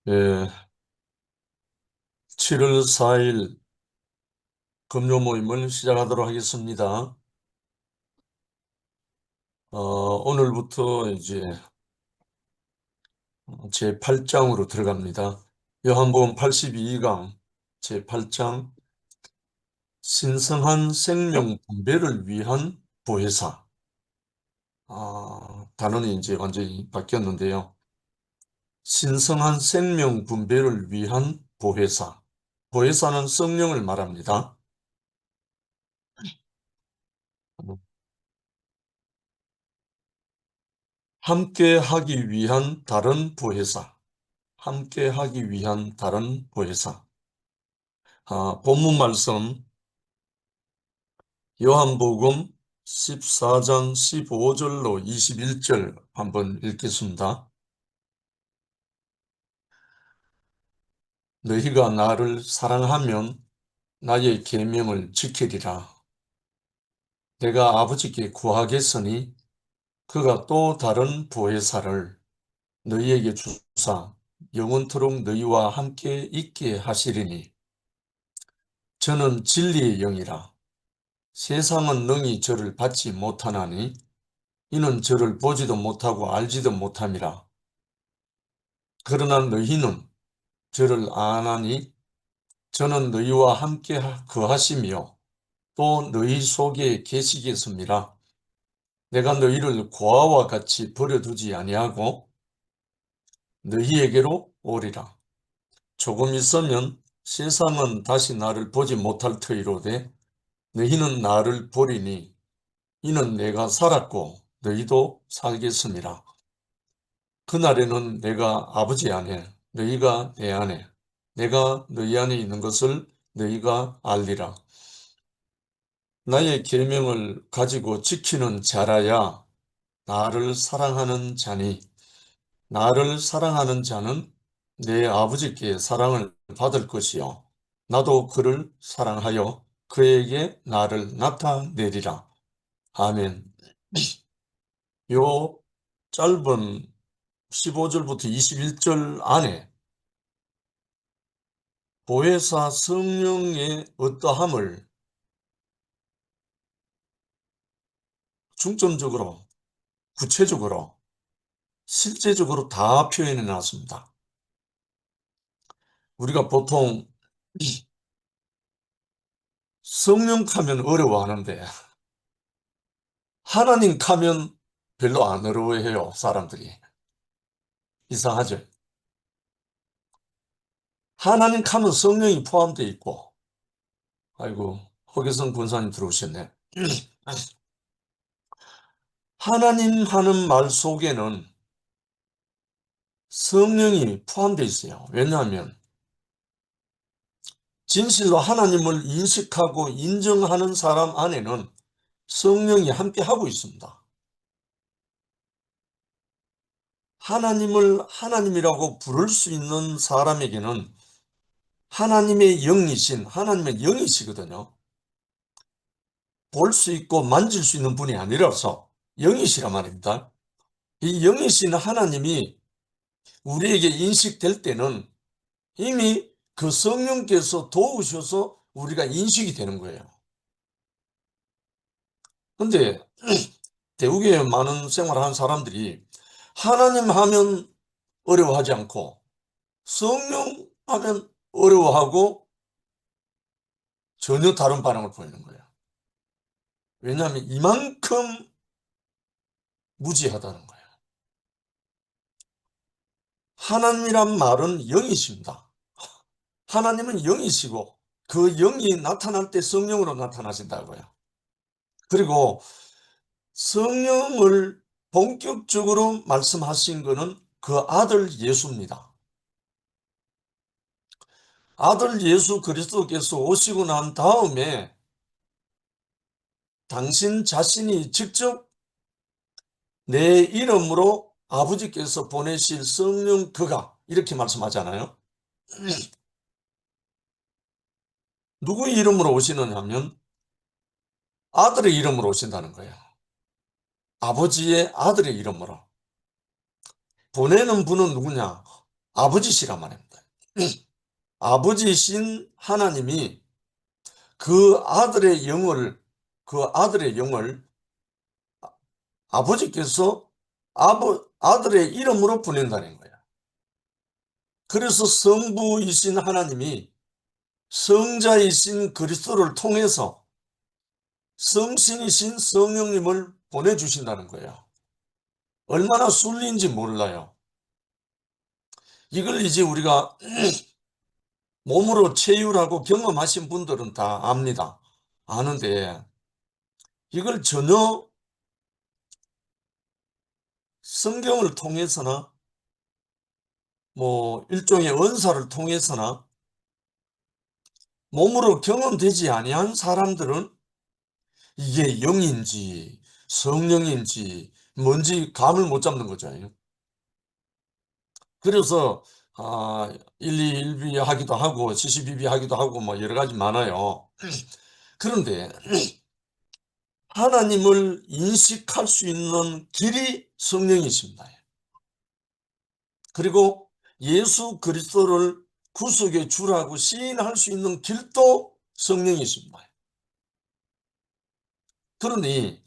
예, 7월 4일 금요 모임을 시작하도록 하겠습니다. 오늘부터 이제 제8장으로 들어갑니다. 요한복음 82강 제8장 신성한 생명 분배를 위한 보혜사. 단어는 이제 완전히 바뀌었는데요. 신성한 생명 분배를 위한 보혜사. 보혜사는 성령을 말합니다. 함께 하기 위한 다른 보혜사. 함께 하기 위한 다른 보혜사. 본문 말씀 요한복음 14장 15절로 21절 한번 읽겠습니다. 너희가 나를 사랑하면 나의 계명을 지키리라. 내가 아버지께 구하겠으니 그가 또 다른 보혜사를 너희에게 주사 영원토록 너희와 함께 있게 하시리니 저는 진리의 영이라. 세상은 능히 저를 받지 못하나니 이는 저를 보지도 못하고 알지도 못함이라. 그러나 너희는 저를 아나니 저는 너희와 함께 거하시며 또 너희 속에 계시겠습니다. 내가 너희를 고아와 같이 버려두지 아니하고 너희에게로 오리라. 조금 있으면 세상은 다시 나를 보지 못할 터이로되 너희는 나를 보리니 이는 내가 살았고 너희도 살겠습니다. 그날에는 내가 아버지 안에, 너희가 내 안에, 내가 너희 안에 있는 것을 너희가 알리라. 나의 계명을 가지고 지키는 자라야 나를 사랑하는 자니, 나를 사랑하는 자는 내 아버지께 사랑을 받을 것이요. 나도 그를 사랑하여 그에게 나를 나타내리라. 아멘. 요 짧은 15절부터 21절 안에 보혜사 성령의 어떠함을 중점적으로, 구체적으로, 실제적으로 다 표현해 놨습니다. 우리가 보통 성령 하면 어려워하는데 하나님 하면 별로 안 어려워해요, 사람들이. 이상하죠? 하나님 하면 성령이 포함되어 있고, 아이고, 허계성 군사님 들어오셨네. 하나님 하는 말 속에는 성령이 포함되어 있어요. 왜냐하면 진실로 하나님을 인식하고 인정하는 사람 안에는 성령이 함께 하고 있습니다. 하나님을 하나님이라고 부를 수 있는 사람에게는 하나님의 영이신 하나님의 영이시거든요. 볼 수 있고 만질 수 있는 분이 아니라서 영이시란 말입니다. 이 영이신 하나님이 우리에게 인식될 때는 이미 그 성령께서 도우셔서 우리가 인식이 되는 거예요. 근데 대우교회 많은 생활하는 사람들이 하나님 하면 어려워하지 않고 성령 하면 어려워하고 전혀 다른 반응을 보이는 거예요. 왜냐하면 이만큼 무지하다는 거예요. 하나님이란 말은 영이십니다. 하나님은 영이시고 그 영이 나타날 때 성령으로 나타나신다고요. 그리고 성령을 본격적으로 말씀하신 것은 그 아들 예수입니다. 아들 예수 그리스도께서 오시고 난 다음에 당신 자신이 직접 내 이름으로 아버지께서 보내실 성령 그가 이렇게 말씀하잖아요. 누구 이름으로 오시느냐 하면 아들의 이름으로 오신다는 거예요. 아버지의 아들의 이름으로. 보내는 분은 누구냐? 아버지시란 말입니다. 아버지신 하나님이 그 아들의 영을 아버지께서 아들의 이름으로 보낸다는 거예요. 그래서 성부이신 하나님이 성자이신 그리스도를 통해서 성신이신 성령님을 보내주신다는 거예요. 얼마나 순리인지 몰라요. 이걸 이제 우리가 몸으로 체휼하고 경험하신 분들은 다 압니다. 아는데 이걸 전혀 성경을 통해서나 뭐 일종의 은사를 통해서나 몸으로 경험되지 아니한 사람들은 이게 영인지 성령인지 뭔지 감을 못 잡는 거죠. 그래서 1비 하기도 하고 72비 하기도 하고 뭐 여러 가지 많아요. 그런데 하나님을 인식할 수 있는 길이 성령이십니다. 그리고 예수 그리스도를 구속의 주라고 시인할 수 있는 길도 성령이십니다. 그러니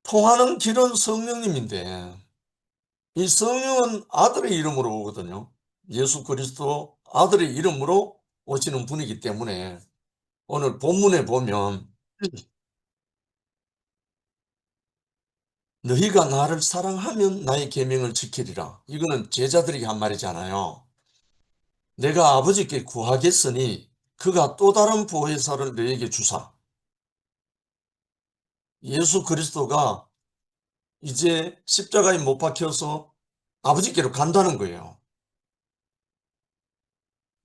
통하는 길은 성령님인데 이 성령은 아들의 이름으로 오거든요. 예수 그리스도 아들의 이름으로 오시는 분이기 때문에 오늘 본문에 보면 너희가 나를 사랑하면 나의 계명을 지키리라. 이거는 제자들에게 한 말이잖아요. 내가 아버지께 구하겠으니 그가 또 다른 보혜사를 너에게 주사. 예수 그리스도가 이제 십자가에 못 박혀서 아버지께로 간다는 거예요.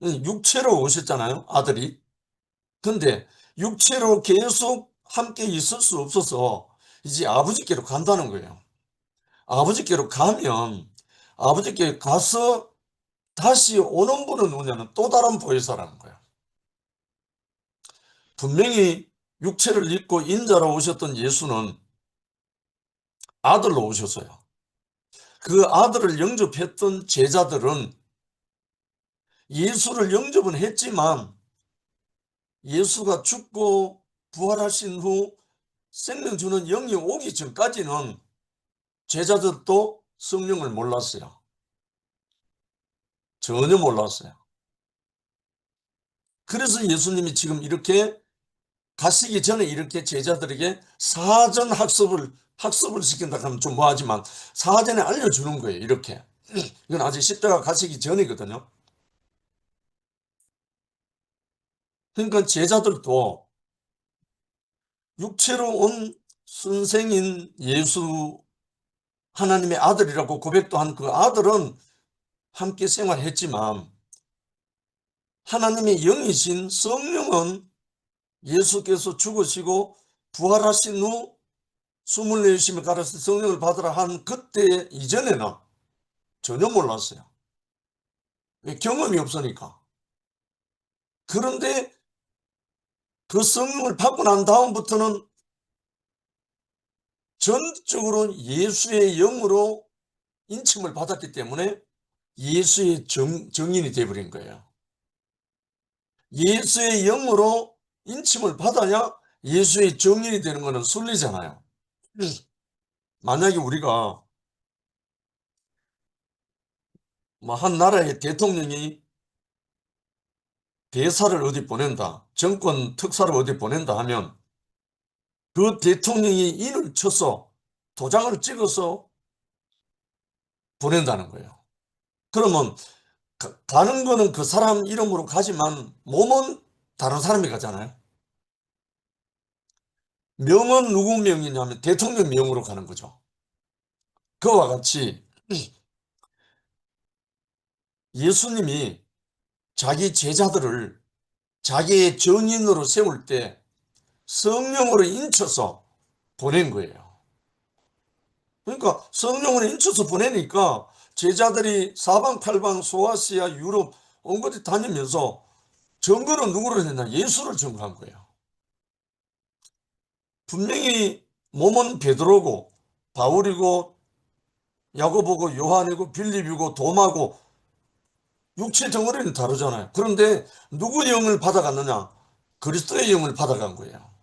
육체로 오셨잖아요, 아들이. 근데 육체로 계속 함께 있을 수 없어서 이제 아버지께로 간다는 거예요. 아버지께로 가면 아버지께 가서 다시 오는 분은 누구냐면 또 다른 보혜사라는 거예요. 분명히 육체를 입고 인자로 오셨던 예수는 아들로 오셨어요. 그 아들을 영접했던 제자들은 예수를 영접은 했지만 예수가 죽고 부활하신 후 생명 주는 영이 오기 전까지는 제자들도 성령을 몰랐어요. 전혀 몰랐어요. 그래서 예수님이 지금 이렇게 가시기 전에 이렇게 제자들에게 사전 학습을 시킨다 하면 좀 뭐하지만 사전에 알려주는 거예요. 이렇게. 이건 아직 십자가 가시기 전이거든요. 그러니까 제자들도 육체로 온 선생인 예수 하나님의 아들이라고 고백도 한 그 아들은 함께 생활했지만 하나님의 영이신 성령은 예수께서 죽으시고 부활하신 후 숨을 내쉬며 가라사 성령을 받으라 한 그때 이전에는 전혀 몰랐어요. 왜? 경험이 없으니까. 그런데 그 성령을 받고 난 다음부터는 전적으로 예수의 영으로 인침을 받았기 때문에 예수의 정인이 되어버린 거예요. 예수의 영으로 인침을 받아야 예수의 정인이 되는 것은 순리잖아요. 만약에 우리가 뭐 한 나라의 대통령이 대사를 어디 보낸다, 정권 특사를 어디 보낸다 하면 그 대통령이 인을 쳐서 도장을 찍어서 보낸다는 거예요. 그러면 가는 거는 그 사람 이름으로 가지만 몸은 다른 사람이 가잖아요. 명은 누구 명이냐면 대통령 명으로 가는 거죠. 그와 같이 예수님이 자기 제자들을 자기의 정인으로 세울 때 성령으로 인쳐서 보낸 거예요. 그러니까 성령으로 인쳐서 보내니까 제자들이 사방팔방 소아시아 유럽 온 곳에 다니면서 증거는 누구를 했냐? 예수를 증거한 거예요. 분명히 몸은 베드로고 바울이고 야고보고 요한이고 빌립이고 도마고 육체 덩어리는 다르잖아요. 그런데 누구 영을 받아갔느냐? 그리스도의 영을 받아간 거예요.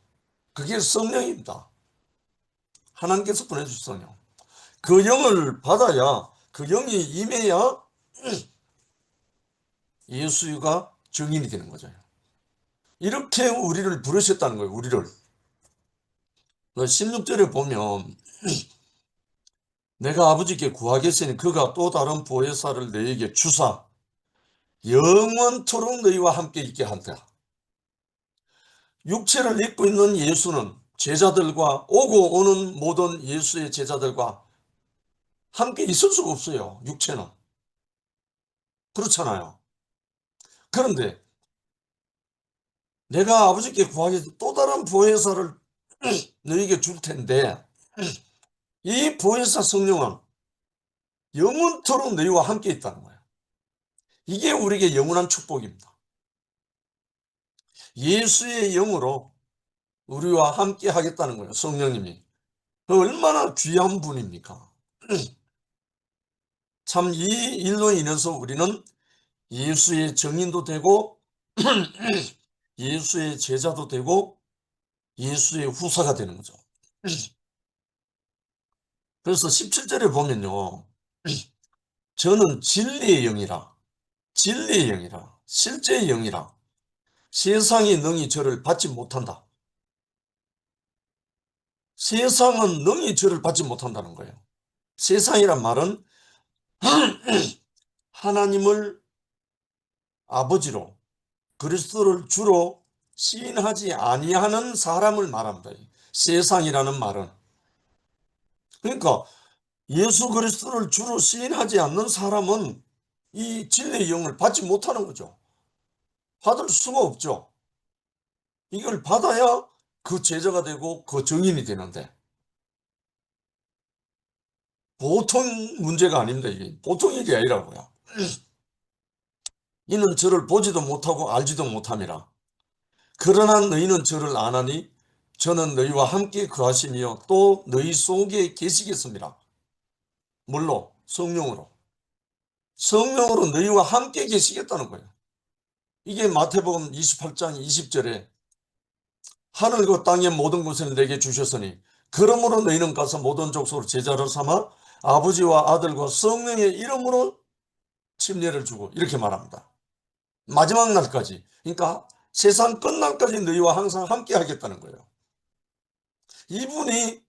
그게 성령입니다. 하나님께서 보내주신 성령. 그 영을 받아야, 그 영이 임해야 예수가 증인이 되는 거죠. 이렇게 우리를 부르셨다는 거예요. 우리를. 16절에 보면 내가 아버지께 구하겠으니 그가 또 다른 보혜사를 너희에게 주사 영원토록 너희와 함께 있게 한다. 육체를 입고 있는 예수는 제자들과, 오고 오는 모든 예수의 제자들과 함께 있을 수가 없어요. 육체는. 그렇잖아요. 그런데 내가 아버지께 구하겠으니 또 다른 보혜사를 너희에게 줄 텐데, 이 보혜사 성령은 영원토록 너희와 함께 있다는 거예요. 이게 우리에게 영원한 축복입니다. 예수의 영으로 우리와 함께 하겠다는 거예요. 성령님이. 얼마나 귀한 분입니까? 참 이 일로 인해서 우리는 예수의 증인도 되고 예수의 제자도 되고 예수의 후사가 되는 거죠. 그래서 17절에 보면요. 저는 진리의 영이라, 진리의 영이라, 실제의 영이라 세상이 능히 저를 받지 못한다. 세상은 능히 저를 받지 못한다는 거예요. 세상이란 말은 하나님을 아버지로, 그리스도를 주로 시인하지 아니하는 사람을 말합니다. 세상이라는 말은. 그러니까 예수 그리스도를 주로 시인하지 않는 사람은 이 진리의 영을 받지 못하는 거죠. 받을 수가 없죠. 이걸 받아야 그 제자가 되고 그 증인이 되는데, 보통 문제가 아닙니다. 이게 보통 일이 아니라고요. 이는 저를 보지도 못하고 알지도 못함이라. 그러나 너희는 저를 아나니 저는 너희와 함께 거하시며 또 너희 속에 계시겠습니다. 물론 성령으로. 성령으로 너희와 함께 계시겠다는 거예요. 이게 마태복음 28장 20절에 하늘과 땅의 모든 것을 내게 주셨으니 그러므로 너희는 가서 모든 족속으로 제자를 삼아 아버지와 아들과 성령의 이름으로 침례를 주고, 이렇게 말합니다. 마지막 날까지. 그러니까 세상 끝날까지 너희와 항상 함께 하겠다는 거예요. 이분이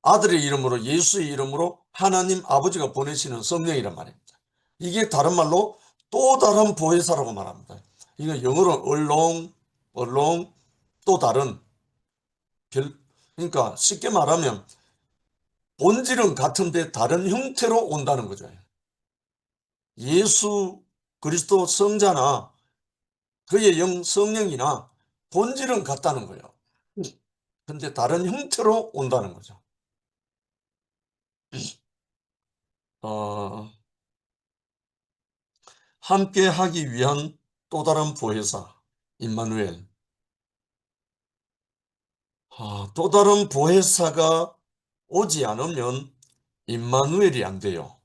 아들의 이름으로, 예수의 이름으로 하나님 아버지가 보내시는 성령이란 말입니다. 이게 다른 말로 또 다른 보혜사라고 말합니다. 이거 영어로 얼롱, 또 다른 그러니까 쉽게 말하면 본질은 같은데 다른 형태로 온다는 거죠. 예수 그리스도 성자나 그의 영 성령이나 본질은 같다는 거예요. 근데 다른 형태로 온다는 거죠. 어, 함께 하기 위한 또 다른 보혜사 임마누엘. 또 다른 보혜사가 오지 않으면 임마누엘이 안 돼요.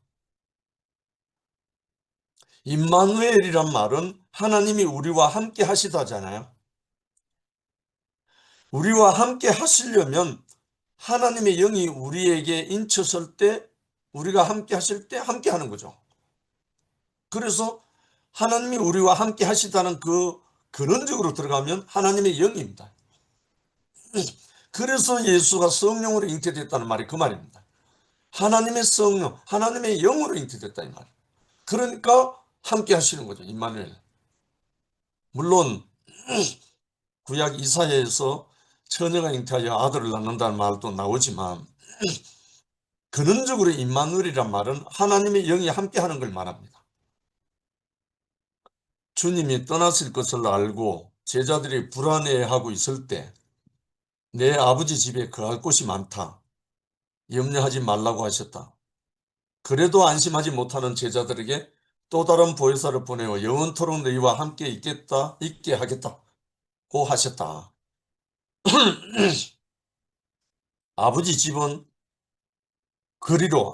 임마누엘이란 말은 하나님이 우리와 함께 하시다잖아요. 우리와 함께 하시려면 하나님의 영이 우리에게 인쳤을 때, 우리가 함께 하실 때 함께 하는 거죠. 그래서 하나님이 우리와 함께 하시다는 그 근원적으로 들어가면 하나님의 영입니다. 그래서 예수가 성령으로 잉태됐다는 말이 그 말입니다. 하나님의 성령, 하나님의 영으로 잉태됐다 이 말. 그러니까 함께 하시는 거죠. 임마누엘. 물론 구약 이사야에서 처녀가 잉태하여 아들을 낳는다는 말도 나오지만 근원적으로 임마누엘이란 말은 하나님의 영이 함께하는 걸 말합니다. 주님이 떠나실 것을 알고 제자들이 불안해하고 있을 때 내 아버지 집에 거할 곳이 많다. 염려하지 말라고 하셨다. 그래도 안심하지 못하는 제자들에게 또 다른 보혜사를 보내어 영원토록 너희와 함께 있게 하겠다고 하셨다. 아버지 집은 그리로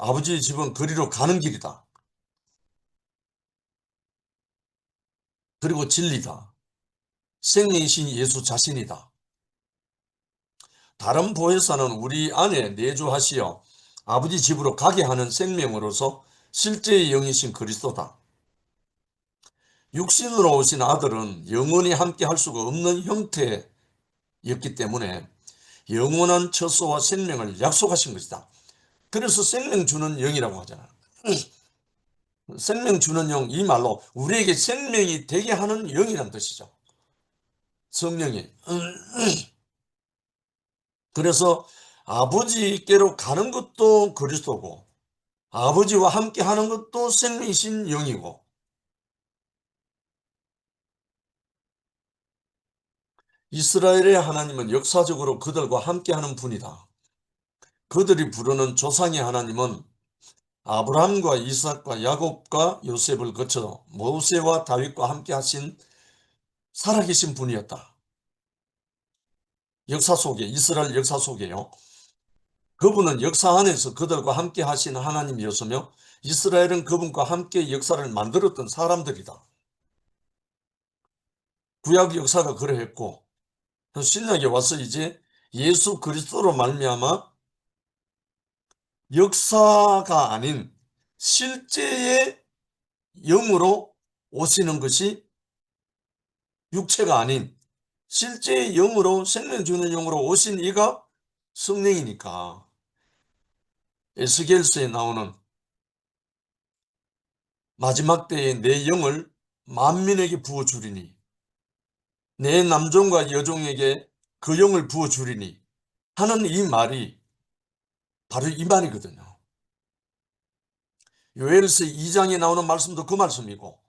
가는 길이다. 그리고 진리다. 생명이신 예수 자신이다. 다른 보혜사는 우리 안에 내주하시어 아버지 집으로 가게 하는 생명으로서 실제의 영이신 그리스도다. 육신으로 오신 아들은 영원히 함께 할 수가 없는 형태였기 때문에 영원한 처소와 생명을 약속하신 것이다. 그래서 생명 주는 영이라고 하잖아. 생명 주는 영, 이 말로 우리에게 생명이 되게 하는 영이란 뜻이죠. 성령이. 그래서 아버지께로 가는 것도 그리스도고 아버지와 함께 하는 것도 생명이신 영이고, 이스라엘의 하나님은 역사적으로 그들과 함께하는 분이다. 그들이 부르는 조상의 하나님은 아브라함과 이삭과 야곱과 요셉을 거쳐 모세와 다윗과 함께 하신 살아계신 분이었다. 역사 속에, 이스라엘 역사 속에요. 그분은 역사 안에서 그들과 함께 하신 하나님이었으며 이스라엘은 그분과 함께 역사를 만들었던 사람들이다. 구약 역사가 그러했고 신약에 와서 이제 예수 그리스도로 말미암아 역사가 아닌 실제의 영으로 오시는 것이, 육체가 아닌 실제의 영으로, 생명 주는 영으로 오신 이가 성령이니까 에스겔서에 나오는 마지막 때에 내 영을 만민에게 부어주리니, 내 남종과 여종에게 그 영을 부어주리니 하는 이 말이 바로 이 말이거든요. 요엘서 2장에 나오는 말씀도 그 말씀이고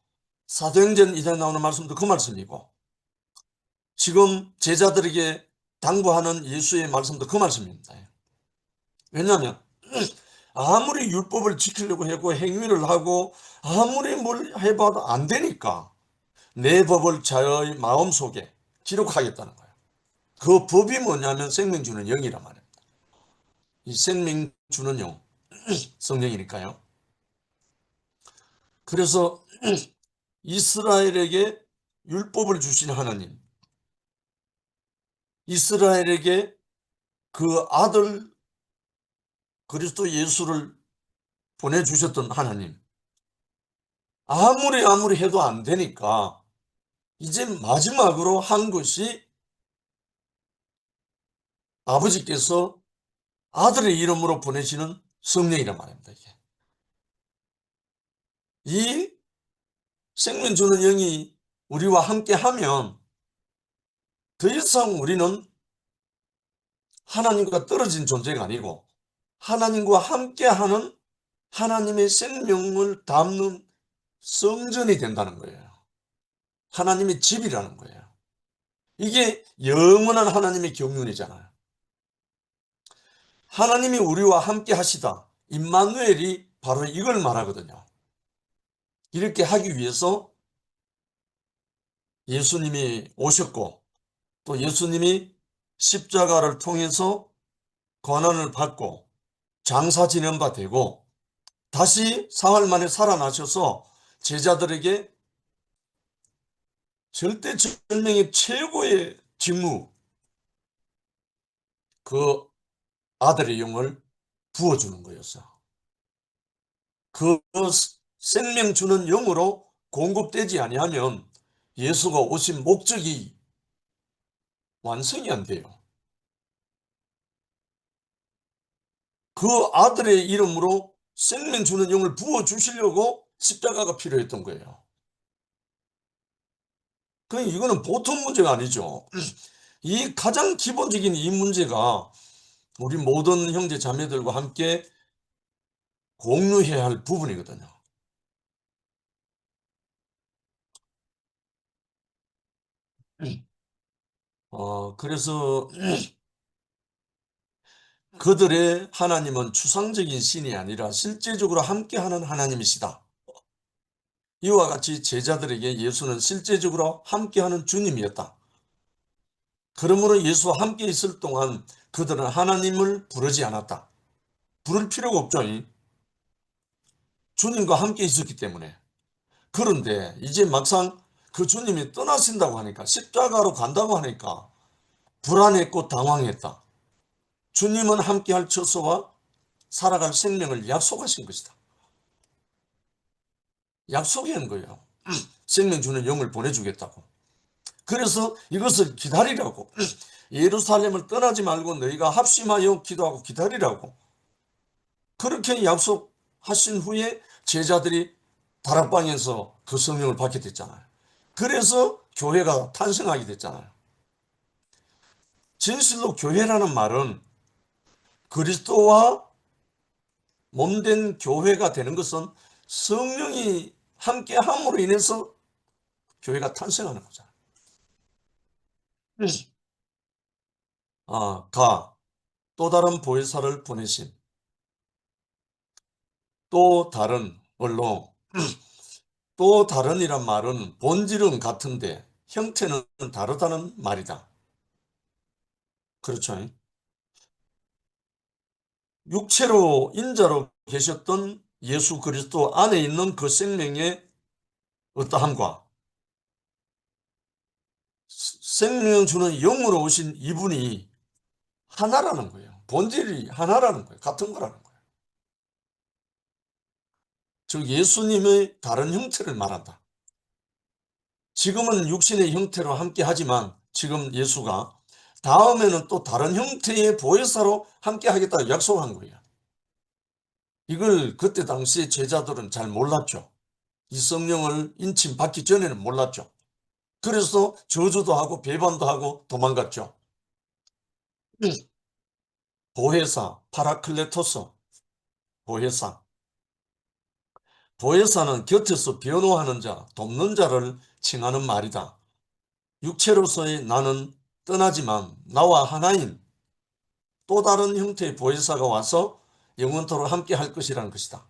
사도행전 2장에 나오는 말씀도 그 말씀이고 지금 제자들에게 당부하는 예수의 말씀도 그 말씀입니다. 왜냐하면 아무리 율법을 지키려고 하고 행위를 하고 아무리 뭘 해봐도 안 되니까 내 법을 자의 마음속에 기록하겠다는 거예요. 그 법이 뭐냐면 생명 주는 영이란 말이에요. 이 생명 주는 영, 성령이니까요. 그래서 이스라엘에게 율법을 주신 하나님, 이스라엘에게 그 아들 그리스도 예수를 보내주셨던 하나님, 아무리 해도 안 되니까 이제 마지막으로 한 것이 아버지께서 아들의 이름으로 보내시는 성령이란 말입니다. 이 생명 주는 영이 우리와 함께 하면 더 이상 우리는 하나님과 떨어진 존재가 아니고 하나님과 함께하는 하나님의 생명을 담는 성전이 된다는 거예요. 하나님의 집이라는 거예요. 이게 영원한 하나님의 경륜이잖아요. 하나님이 우리와 함께 하시다. 임마누엘이 바로 이걸 말하거든요. 이렇게 하기 위해서 예수님이 오셨고 또 예수님이 십자가를 통해서 고난을 받고 장사 지낸 바 되고 다시 사흘 만에 살아나셔서 제자들에게 절대절명의 최고의 직무, 그 아들의 영을 부어주는 거였어. 그 생명 주는 영으로 공급되지 아니하면 예수가 오신 목적이 완성이 안 돼요. 그 아들의 이름으로 생명 주는 영을 부어주시려고 십자가가 필요했던 거예요. 그러니까 이거는 보통 문제가 아니죠. 이 가장 기본적인 이 문제가 우리 모든 형제 자매들과 함께 공유해야 할 부분이거든요. 그래서 그들의 하나님은 추상적인 신이 아니라 실제적으로 함께하는 하나님이시다. 이와 같이 제자들에게 예수는 실제적으로 함께하는 주님이었다. 그러므로 예수와 함께 있을 동안 그들은 하나님을 부르지 않았다. 부를 필요가 없죠. 주님과 함께 있었기 때문에. 그런데 이제 막상 그 주님이 떠나신다고 하니까, 십자가로 간다고 하니까 불안했고 당황했다. 주님은 함께할 처소와 살아갈 생명을 약속하신 것이다. 약속한 거예요. 생명 주는 영을 보내주겠다고. 그래서 이것을 기다리라고. 예루살렘을 떠나지 말고 너희가 합심하여 기도하고 기다리라고. 그렇게 약속하신 후에 제자들이 다락방에서 그 성령을 받게 됐잖아요. 그래서 교회가 탄생하게 됐잖아요. 진실로 교회라는 말은 그리스도와 몸된 교회가 되는 것은 성령이 함께함으로 인해서 교회가 탄생하는 거잖아요. 또 다른 보혜사를 보내심. 또 다른 걸로 또 다른이란 말은 본질은 같은데 형태는 다르다는 말이다. 그렇죠. 육체로 인자로 계셨던 예수 그리스도 안에 있는 그 생명의 어떠함과 생명 주는 영으로 오신 이분이 하나라는 거예요. 본질이 하나라는 거예요. 같은 거라는 거예요. 즉 예수님의 다른 형태를 말한다. 지금은 육신의 형태로 함께 하지만 지금 예수가 다음에는 또 다른 형태의 보혜사로 함께 하겠다고 약속한 거예요. 이걸 그때 당시에 제자들은 잘 몰랐죠. 이 성령을 인침받기 전에는 몰랐죠. 그래서 저주도 하고 배반도 하고 도망갔죠. 보혜사, 파라클레토스, 보혜사. 보혜사는 곁에서 변호하는 자, 돕는 자를 칭하는 말이다. 육체로서의 나는 떠나지만 나와 하나인 또 다른 형태의 보혜사가 와서 영원토록 함께 할 것이라는 것이다.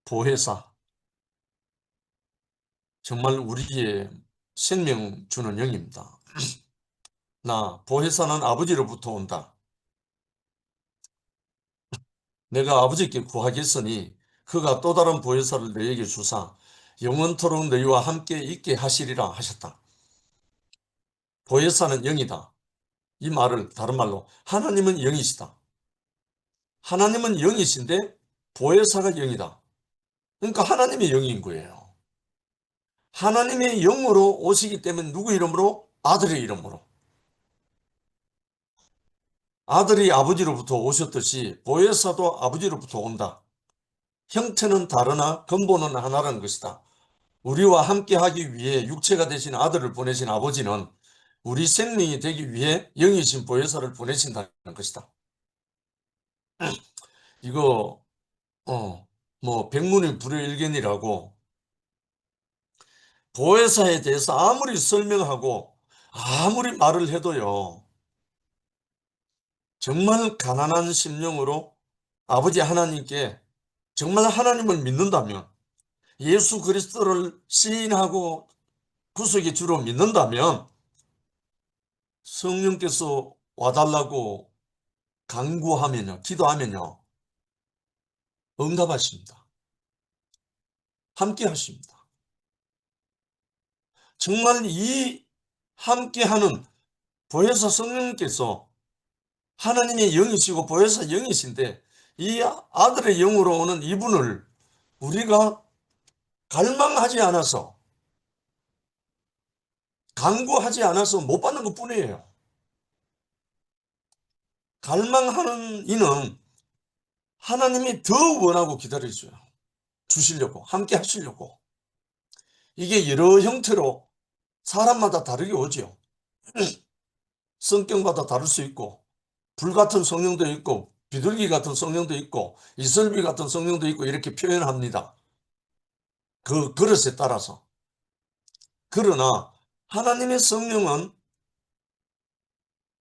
보혜사. 정말 우리의 생명 주는 영입니다. 보혜사는 아버지로부터 온다. 내가 아버지께 구하겠으니 그가 또 다른 보혜사를 너희에게 주사 영원토록 너희와 함께 있게 하시리라 하셨다. 보혜사는 영이다. 이 말을 다른 말로 하나님은 영이시다. 하나님은 영이신데 보혜사가 영이다. 그러니까 하나님의 영인 거예요. 하나님의 영으로 오시기 때문에 누구 이름으로? 아들의 이름으로. 아들이 아버지로부터 오셨듯이 보혜사도 아버지로부터 온다. 형태는 다르나 근본은 하나라는 것이다. 우리와 함께하기 위해 육체가 되신 아들을 보내신 아버지는 우리 생명이 되기 위해 영이신 보혜사를 보내신다는 것이다. 이거 백문이 불여일견이라고 보혜사에 대해서 아무리 설명하고 아무리 말을 해도요. 정말 가난한 심령으로 아버지 하나님께 정말 하나님을 믿는다면 예수 그리스도를 시인하고 구속의 주로 믿는다면 성령께서 와달라고 간구하면요, 기도하면요, 응답하십니다. 함께 하십니다. 정말 이 함께하는 보혜사 성령께서 하나님의 영이시고 보혜사 영이신데 이 아들의 영으로 오는 이분을 우리가 갈망하지 않아서 간구하지 않아서 못 받는 것 뿐이에요. 갈망하는 이는 하나님이 더 원하고 기다려줘요. 주시려고, 함께 하시려고. 이게 여러 형태로 사람마다 다르게 오죠. 성격마다 다를 수 있고, 불같은 성령도 있고, 비둘기 같은 성령도 있고, 이슬비 같은 성령도 있고, 이렇게 표현합니다. 그 그릇에 따라서. 그러나, 하나님의 성령은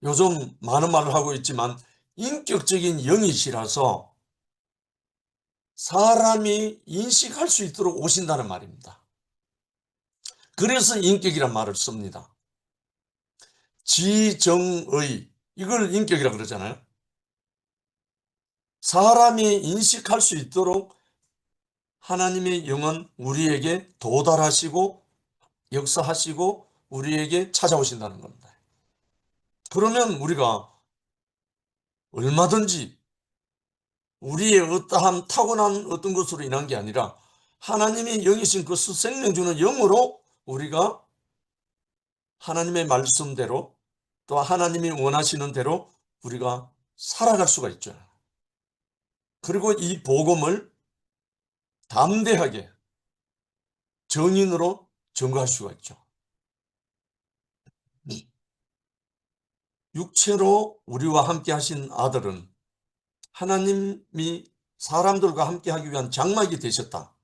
요즘 많은 말을 하고 있지만, 인격적인 영이시라서 사람이 인식할 수 있도록 오신다는 말입니다. 그래서 인격이란 말을 씁니다. 지정의, 이걸 인격이라고 그러잖아요. 사람이 인식할 수 있도록 하나님의 영은 우리에게 도달하시고 역사하시고 우리에게 찾아오신다는 겁니다. 그러면 우리가 얼마든지 우리의 어떠한 타고난 어떤 것으로 인한 게 아니라 하나님이 영이신 그 생명 주는 영으로 우리가 하나님의 말씀대로 또 하나님이 원하시는 대로 우리가 살아갈 수가 있죠. 그리고 이 복음을 담대하게 정인으로 증거할 수가 있죠. 육체로 우리와 함께 하신 아들은 하나님이 사람들과 함께 하기 위한 장막이 되셨다.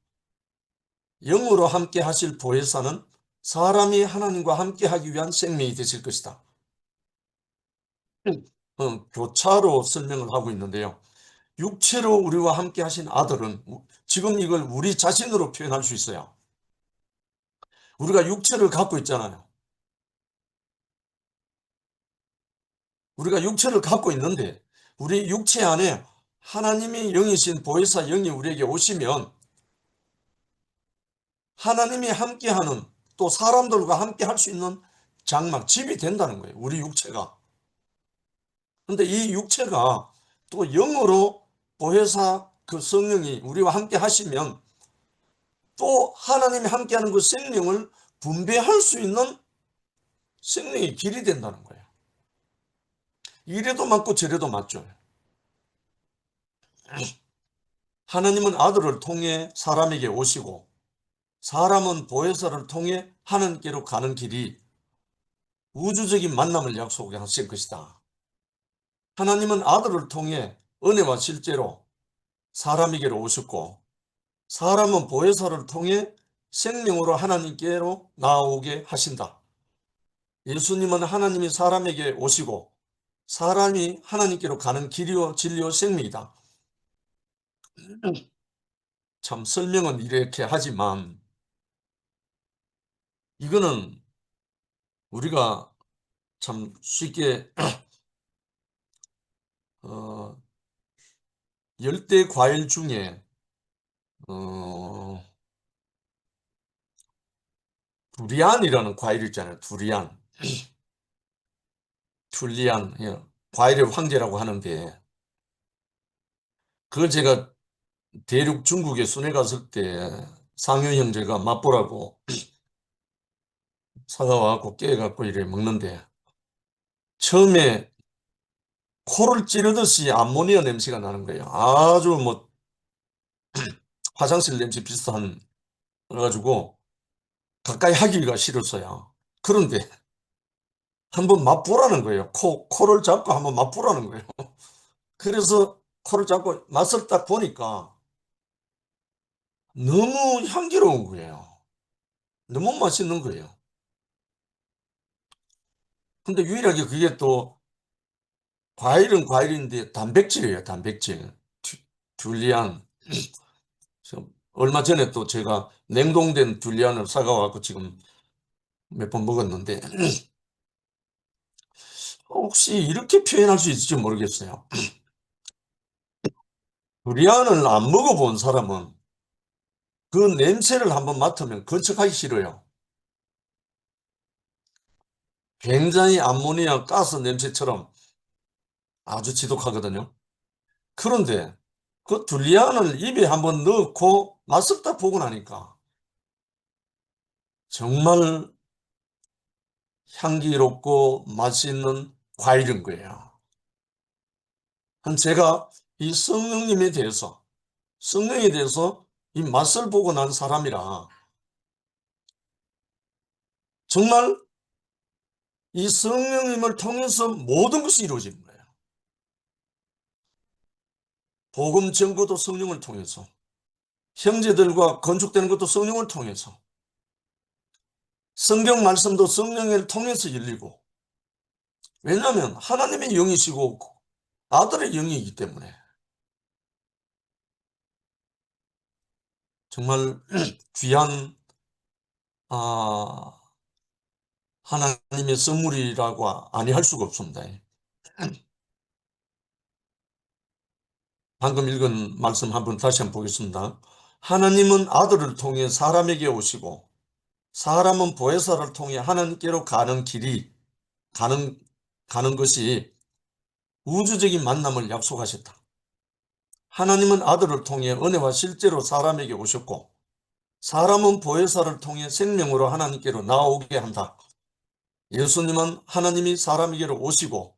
영으로 함께 하실 보혜사는 사람이 하나님과 함께 하기 위한 생명이 되실 것이다. 교차로 설명을 하고 있는데요. 육체로 우리와 함께 하신 아들은 지금 이걸 우리 자신으로 표현할 수 있어요. 우리가 육체를 갖고 있잖아요. 우리가 육체를 갖고 있는데 우리 육체 안에 하나님이 영이신 보혜사 영이 우리에게 오시면 하나님이 함께하는 또 사람들과 함께 할 수 있는 장막, 집이 된다는 거예요. 우리 육체가. 근데 이 육체가 또 영으로 보혜사 그 성령이 우리와 함께 하시면 또 하나님이 함께하는 그 생명을 분배할 수 있는 생명의 길이 된다는 거예요. 이래도 맞고 저래도 맞죠. 하나님은 아들을 통해 사람에게 오시고 사람은 보혜사를 통해 하나님께로 가는 길이 우주적인 만남을 약속하신 것이다. 하나님은 아들을 통해 은혜와 실제로 사람에게로 오셨고 사람은 보혜사를 통해 생명으로 하나님께로 나아오게 하신다. 예수님은 하나님이 사람에게 오시고 사람이 하나님께로 가는 길이요 진리요 생명이다. 참 설명은 이렇게 하지만 이거는 우리가 참 쉽게 열대 과일 중에 어, 두리안이라는 과일 있잖아요. 두리안, 툴리안, 예, 과일의 황제라고 하는데 그걸 제가 대륙 중국에 순회 갔을 때 상유 형제가 맛보라고 사가와갖고 깨갖고 이래 먹는데 처음에 코를 찌르듯이 암모니아 냄새가 나는 거예요. 아주 뭐 화장실 냄새 비슷한 그래가지고 가까이 하기가 싫었어요. 그런데 한번 맛보라는 거예요. 코를 잡고 한번 맛보라는 거예요. 그래서 코를 잡고 맛을 딱 보니까 너무 향기로운 거예요. 너무 맛있는 거예요. 근데 유일하게 그게 또 과일은 과일인데 단백질이에요. 단백질. 듈리안. 얼마 전에 또 제가 냉동된 듈리안을 사가갖고 지금 몇 번 먹었는데 혹시 이렇게 표현할 수 있을지 모르겠어요. 두리안을 안 먹어본 사람은 그 냄새를 한번 맡으면 건척하기 싫어요. 굉장히 암모니아 가스 냄새처럼 아주 지독하거든요. 그런데 그 두리안을 입에 한번 넣고 맛을 딱 보고 나니까 정말 향기롭고 맛있는 과일인 거예요. 제가 이 성령에 대해서 이 맛을 보고 난 사람이라 정말 이 성령님을 통해서 모든 것이 이루어지는 거예요. 복음 전거도 성령을 통해서, 형제들과 건축되는 것도 성령을 통해서, 성경 말씀도 성령을 통해서 열리고, 왜냐하면 하나님의 영이시고 아들의 영이기 때문에 정말 귀한 하나님의 선물이라고 아니할 수가 없습니다. 방금 읽은 말씀 한번 다시 한번 보겠습니다. 하나님은 아들을 통해 사람에게 오시고 사람은 보혜사를 통해 하나님께로 가는 길이 가는 것이 우주적인 만남을 약속하셨다. 하나님은 아들을 통해 은혜와 실제로 사람에게 오셨고 사람은 보혜사를 통해 생명으로 하나님께로 나오게 한다. 예수님은 하나님이 사람에게로 오시고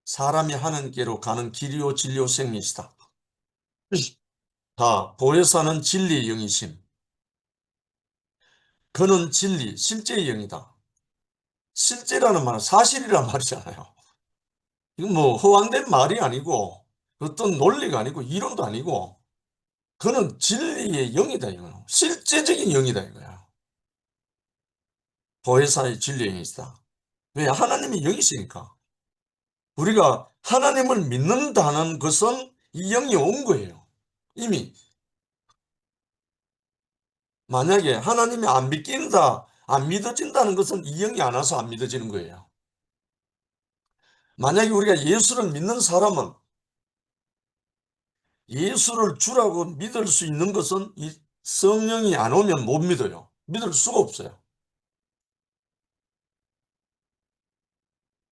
사람이 하나님께로 가는 길이요 진리요 생명이시다. 다 보혜사는 진리의 영이심. 그는 진리, 실제의 영이다. 실제라는 말은 사실이란 말이잖아요. 이건 뭐 허황된 말이 아니고 어떤 논리가 아니고 이론도 아니고 그는 진리의 영이다 이거예요. 실제적인 영이다 이거야. 보혜사의 진리의 영이시다. 왜? 하나님이 영이시니까. 우리가 하나님을 믿는다는 것은 이 영이 온 거예요. 이미. 만약에 하나님이 안 믿긴다, 안 믿어진다는 것은 이 영이 안 와서 안 믿어지는 거예요. 만약에 우리가 예수를 믿는 사람은 예수를 주라고 믿을 수 있는 것은 이 성령이 안 오면 못 믿어요. 믿을 수가 없어요.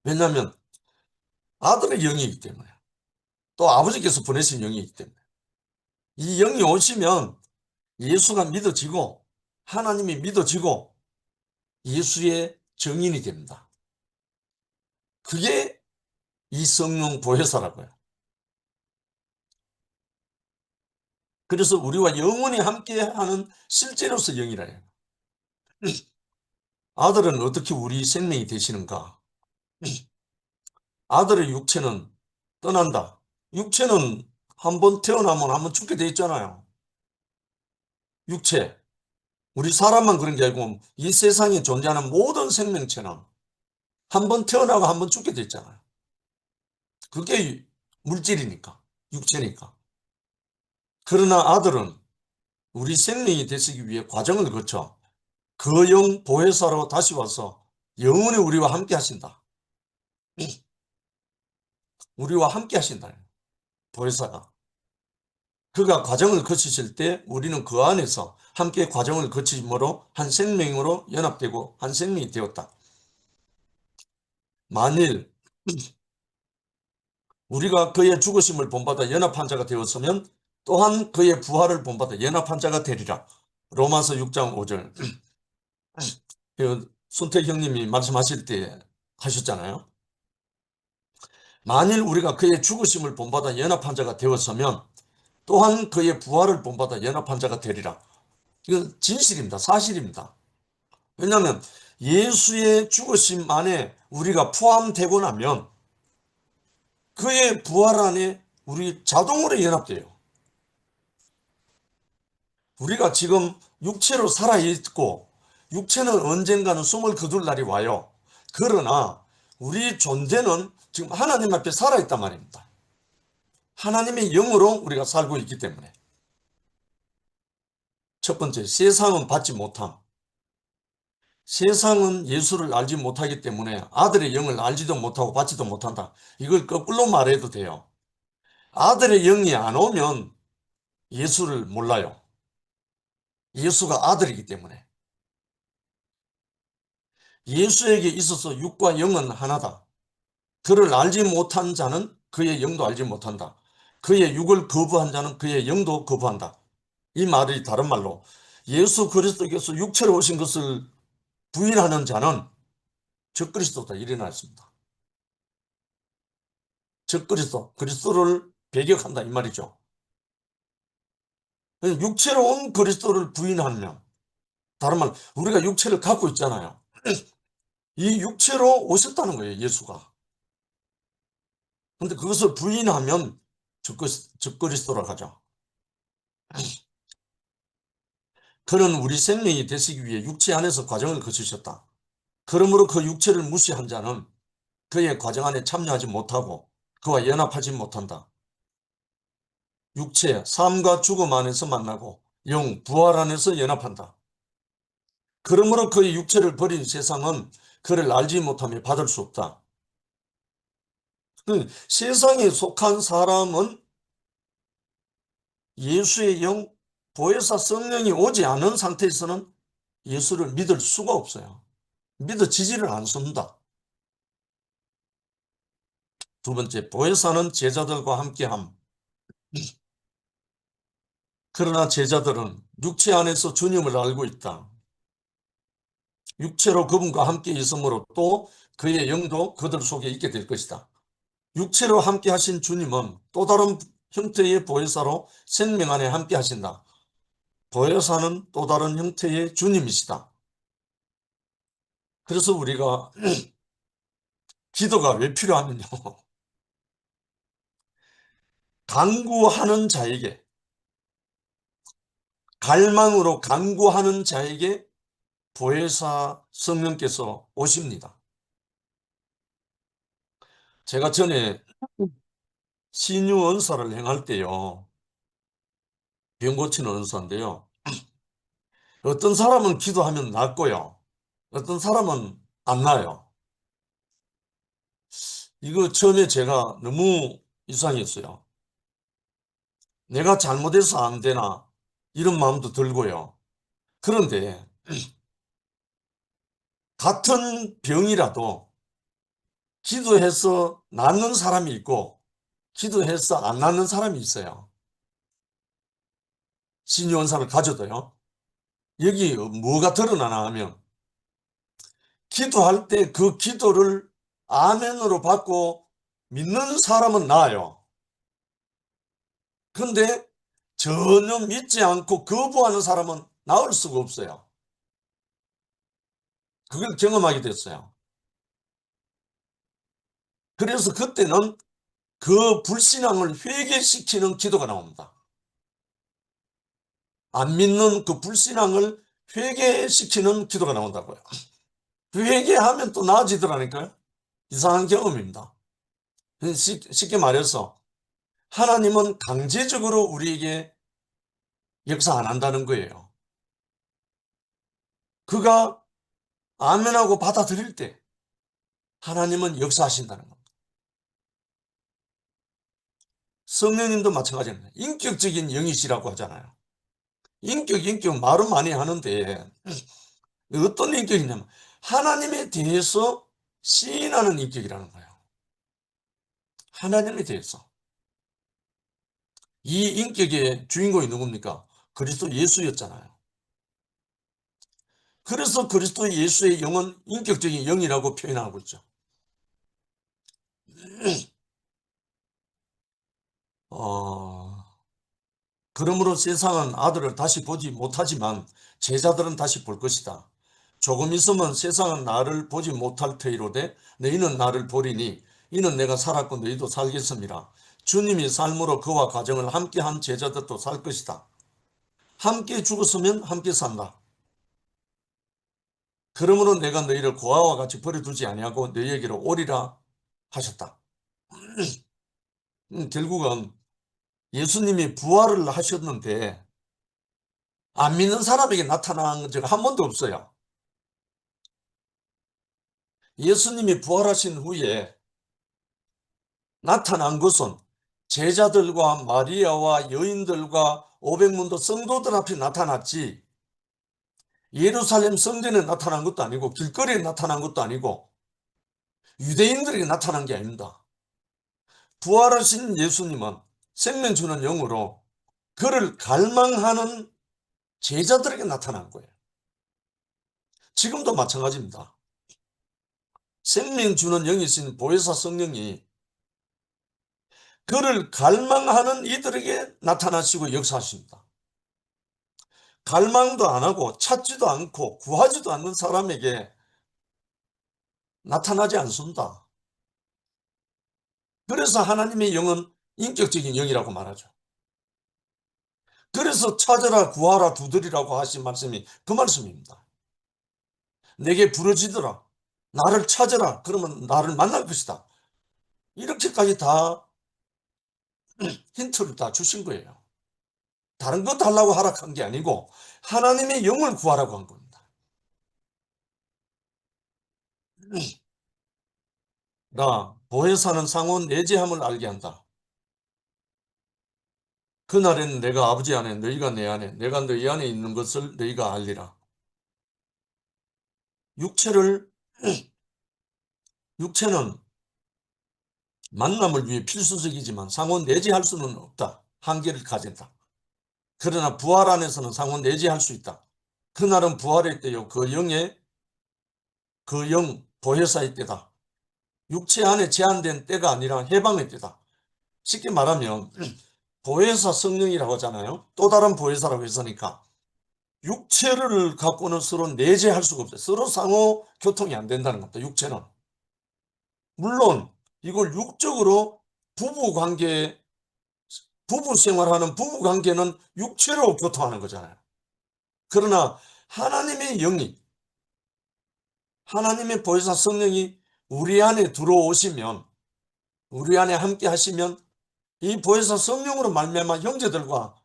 왜냐하면 아들의 영이기 때문에 또 아버지께서 보내신 영이기 때문에 이 영이 오시면 예수가 믿어지고 하나님이 믿어지고 예수의 증인이 됩니다. 그게 이 성령 보혜사라고요. 그래서 우리와 영원히 함께하는 실제로서 영이라 해요. 아들은 어떻게 우리 생명이 되시는가? 아들의 육체는 떠난다. 육체는 한번 태어나면 한번 죽게 돼 있잖아요. 육체. 우리 사람만 그런 게 아니고 이 세상에 존재하는 모든 생명체는 한번 태어나고 한번 죽게 돼 있잖아요. 그게 물질이니까, 육체니까. 그러나 아들은 우리 생명이 되시기 위해 과정을 거쳐 그 영 보혜사로 다시 와서 영원히 우리와 함께 하신다. 우리와 함께 하신다. 보혜사가. 그가 과정을 거치실 때 우리는 그 안에서 함께 과정을 거치므로 한 생명으로 연합되고 한 생명이 되었다. 만일 우리가 그의 죽으심을 본받아 연합한 자가 되었으면 또한 그의 부활을 본받아 연합한 자가 되리라. 로마서 6장 5절. 손택 형님이 말씀하실 때 하셨잖아요. 만일 우리가 그의 죽으심을 본받아 연합한 자가 되었으면 또한 그의 부활을 본받아 연합한 자가 되리라. 이건 진실입니다. 사실입니다. 왜냐하면 예수의 죽으심 안에 우리가 포함되고 나면 그의 부활 안에 우리 자동으로 연합돼요. 우리가 지금 육체로 살아있고 육체는 언젠가는 숨을 거둘 날이 와요. 그러나 우리 존재는 지금 하나님 앞에 살아있단 말입니다. 하나님의 영으로 우리가 살고 있기 때문에. 첫 번째, 세상은 받지 못함. 세상은 예수를 알지 못하기 때문에 아들의 영을 알지도 못하고 받지도 못한다. 이걸 거꾸로 말해도 돼요. 아들의 영이 안 오면 예수를 몰라요. 예수가 아들이기 때문에. 예수에게 있어서 육과 영은 하나다. 그를 알지 못한 자는 그의 영도 알지 못한다. 그의 육을 거부한 자는 그의 영도 거부한다. 이 말이 다른 말로 예수 그리스도께서 육체로 오신 것을 부인하는 자는 적그리스도다 일어났습니다. 적그리스도, 그리스도를 배격한다 이 말이죠. 육체로 온 그리스도를 부인하면 다른 말 우리가 육체를 갖고 있잖아요. 이 육체로 오셨다는 거예요 예수가. 근데 그것을 부인하면 적그리스도라고 하죠. 그는 우리 생명이 되시기 위해 육체 안에서 과정을 거치셨다. 그러므로 그 육체를 무시한 자는 그의 과정 안에 참여하지 못하고 그와 연합하지 못한다. 육체, 삶과 죽음 안에서 만나고 영, 부활 안에서 연합한다. 그러므로 그의 육체를 버린 세상은 그를 알지 못하며 받을 수 없다. 세상에 속한 사람은 예수의 영, 보혜사 성령이 오지 않은 상태에서는 예수를 믿을 수가 없어요. 믿어지지를 않습니다. 두 번째, 보혜사는 제자들과 함께함. 그러나 제자들은 육체 안에서 주님을 알고 있다. 육체로 그분과 함께 있으므로 또 그의 영도 그들 속에 있게 될 것이다. 육체로 함께 하신 주님은 또 다른 형태의 보혜사로 생명 안에 함께 하신다. 보혜사는 또 다른 형태의 주님이시다. 그래서 우리가 기도가 왜 필요하면요. 간구하는 자에게, 갈망으로 간구하는 자에게 보혜사 성령께서 오십니다. 제가 전에 신유 은사를 행할 때요. 병 고치는 은사인데요. 어떤 사람은 기도하면 낫고요. 어떤 사람은 안 나요. 이거 처음에 제가 너무 이상했어요. 내가 잘못해서 안 되나 이런 마음도 들고요. 그런데 같은 병이라도 기도해서 낫는 사람이 있고 기도해서 안 낫는 사람이 있어요. 신유원사를 가져도요. 여기 뭐가 드러나나 하면 기도할 때 그 기도를 아멘으로 받고 믿는 사람은 나아요. 그런데 전혀 믿지 않고 거부하는 사람은 나을 수가 없어요. 그걸 경험하게 됐어요. 그래서 그때는 그 불신앙을 회개시키는 기도가 나옵니다. 안 믿는 그 불신앙을 회개시키는 기도가 나온다고요. 회개하면 또 나아지더라니까요. 이상한 경험입니다. 쉽게 말해서 하나님은 강제적으로 우리에게 역사 안 한다는 거예요. 그가 아멘하고 받아들일 때 하나님은 역사하신다는 겁니다. 성령님도 마찬가지입니다. 인격적인 영이시라고 하잖아요. 인격 말은 많이 하는데 어떤 인격이냐면 하나님에 대해서 시인하는 인격이라는 거예요. 하나님에 대해서. 이 인격의 주인공이 누굽니까? 그리스도 예수였잖아요. 그래서 그리스도 예수의 영은 인격적인 영이라고 표현하고 있죠. 어, 그러므로 세상은 아들을 다시 보지 못하지만 제자들은 다시 볼 것이다. 조금 있으면 세상은 나를 보지 못할 터이로되 너희는 나를 보리니 이는 내가 살았고 너희도 살겠습니다. 주님이 삶으로 그와 가정을 함께한 제자들도 살 것이다. 함께 죽었으면 함께 산다. 그러므로 내가 너희를 고아와 같이 버려두지 아니하고 너희에게로 오리라 하셨다. 결국은 예수님이 부활을 하셨는데 안 믿는 사람에게 나타난 적 한 번도 없어요. 예수님이 부활하신 후에 나타난 것은 제자들과 마리아와 여인들과 500문도 성도들 앞에 나타났지 예루살렘 성전에 나타난 것도 아니고 길거리에 나타난 것도 아니고 유대인들에게 나타난 게 아닙니다. 부활하신 예수님은 생명 주는 영으로 그를 갈망하는 제자들에게 나타난 거예요. 지금도 마찬가지입니다. 생명 주는 영이신 보혜사 성령이 그를 갈망하는 이들에게 나타나시고 역사하십니다. 갈망도 안 하고 찾지도 않고 구하지도 않는 사람에게 나타나지 않습니다. 그래서 하나님의 영은 인격적인 영이라고 말하죠. 그래서 찾아라 구하라 두드리라고 하신 말씀이 그 말씀입니다. 내게 부르짖으라 나를 찾아라 그러면 나를 만날 것이다. 이렇게까지 다 힌트를 다 주신 거예요. 다른 거 달라고 하락한 게 아니고 하나님의 영을 구하라고 한 겁니다. 나 보혜사는 상호 내재함을 알게 한다. 그날에는 내가 아버지 안에 너희가 내 안에 내가 너희 안에 있는 것을 너희가 알리라. 육체를 육체는 만남을 위해 필수적이지만 상호 내재할 수는 없다. 한계를 가진다. 그러나 부활 안에서는 상호 내재할 수 있다. 그날은 부활의 때요 그 영 보혜사의 때다. 육체 안에 제한된 때가 아니라 해방의 때다. 쉽게 말하면 보혜사 성령이라고 하잖아요. 또 다른 보혜사라고 했으니까 육체를 갖고는 서로 내재할 수가 없어요. 서로 상호 교통이 안 된다는 겁니다. 육체는. 물론 이걸 육적으로 부부 생활하는 부부 관계는 육체로 교통하는 거잖아요. 그러나 하나님의 영이 하나님의 보혜사 성령이 우리 안에 들어오시면 우리 안에 함께 하시면 이 보혜사 성령으로 말미암아 형제들과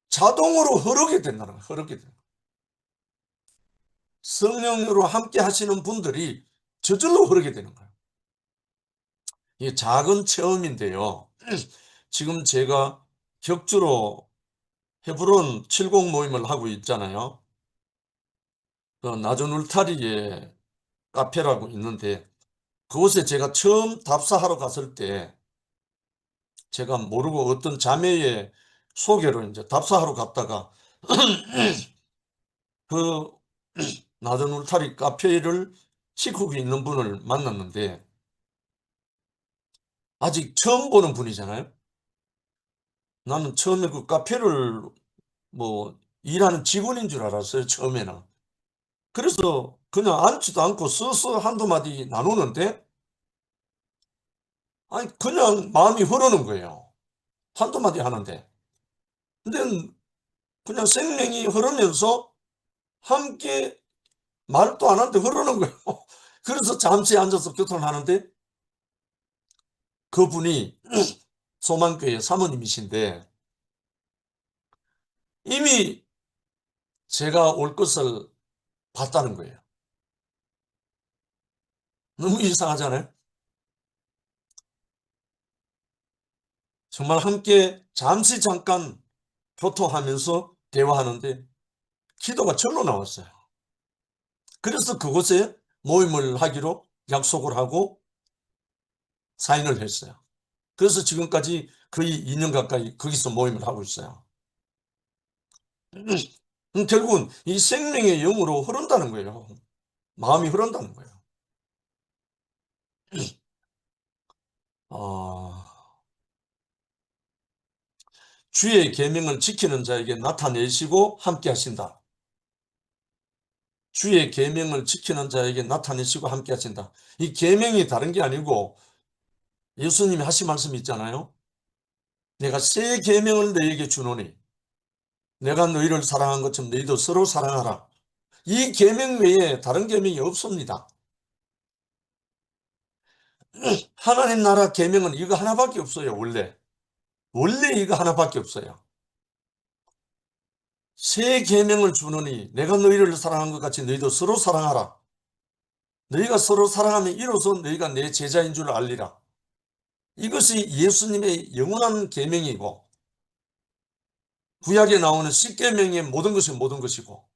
자동으로 흐르게 된다는 거예요. 흐르게 된다. 성령으로 함께 하시는 분들이 저절로 흐르게 되는 거예요. 이게 작은 체험인데요. 지금 제가 격주로 헤브론 70 모임을 하고 있잖아요. 그 나전 울타리에 카페라고 있는데 그곳에 제가 처음 답사하러 갔을 때 제가 모르고 어떤 자매의 소개로 이제 답사하러 갔다가 그 나전 울타리 카페를 시국에 있는 분을 만났는데 아직 처음 보는 분이잖아요. 나는 처음에 그 카페를 뭐 일하는 직원인 줄 알았어요. 처음에는. 그래서 그냥 앉지도 않고 서서 한두 마디 나누는데 아니 그냥 마음이 흐르는 거예요. 한두 마디 하는데. 근데 그냥 생명이 흐르면서 함께 말도 안 하는데 흐르는 거예요. 그래서 잠시 앉아서 교통을 하는데 그분이 소망교회 사모님이신데 이미 제가 올 것을 봤다는 거예요. 너무 이상하잖아요. 정말 함께 잠시 잠깐 교통하면서 대화하는데 기도가 절로 나왔어요. 그래서 그곳에 모임을 하기로 약속을 하고 사인을 했어요. 그래서 지금까지 거의 2년 가까이 거기서 모임을 하고 있어요. 결국은 이 생명의 영으로 흐른다는 거예요. 마음이 흐른다는 거예요. 어, 주의 계명을 지키는 자에게 나타내시고 함께 하신다. 주의 계명을 지키는 자에게 나타내시고 함께 하신다. 이 계명이 다른 게 아니고 예수님이 하신 말씀이 있잖아요. 내가 새 계명을 너희에게 주노니 내가 너희를 사랑한 것처럼 너희도 서로 사랑하라. 이 계명 외에 다른 계명이 없습니다. 하나님 나라 계명은 이거 하나밖에 없어요. 원래 이거 하나밖에 없어요. 새 계명을 주노니 내가 너희를 사랑한 것 같이 너희도 서로 사랑하라. 너희가 서로 사랑하면 이로써 너희가 내 제자인 줄 알리라. 이것이 예수님의 영원한 계명이고 구약에 나오는 십계명의 모든 것이 모든 것이고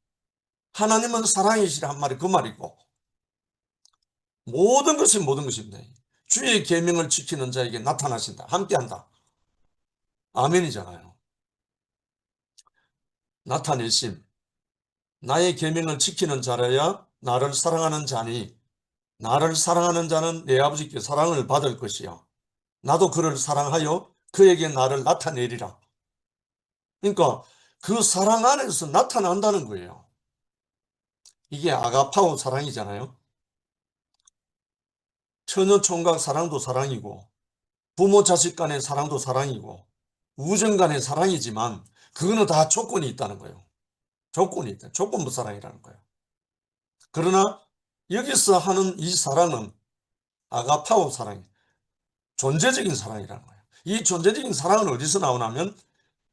하나님은 사랑이시라 한 말이 그 말이고 모든 것이 모든 것입니다. 주의 계명을 지키는 자에게 나타나신다. 함께한다. 아멘이잖아요. 나타내심. 나의 계명을 지키는 자라야 나를 사랑하는 자니 나를 사랑하는 자는 내 아버지께 사랑을 받을 것이요. 나도 그를 사랑하여 그에게 나를 나타내리라. 그러니까 그 사랑 안에서 나타난다는 거예요. 이게 아가파오 사랑이잖아요. 처녀 총각 사랑도 사랑이고 부모 자식 간의 사랑도 사랑이고 우정 간의 사랑이지만 그거는 다 조건이 있다는 거예요. 조건이 있다. 조건부 사랑이라는 거예요. 그러나 여기서 하는 이 사랑은 아가파오 사랑이 존재적인 사랑이라는 거예요. 이 존재적인 사랑은 어디서 나오냐면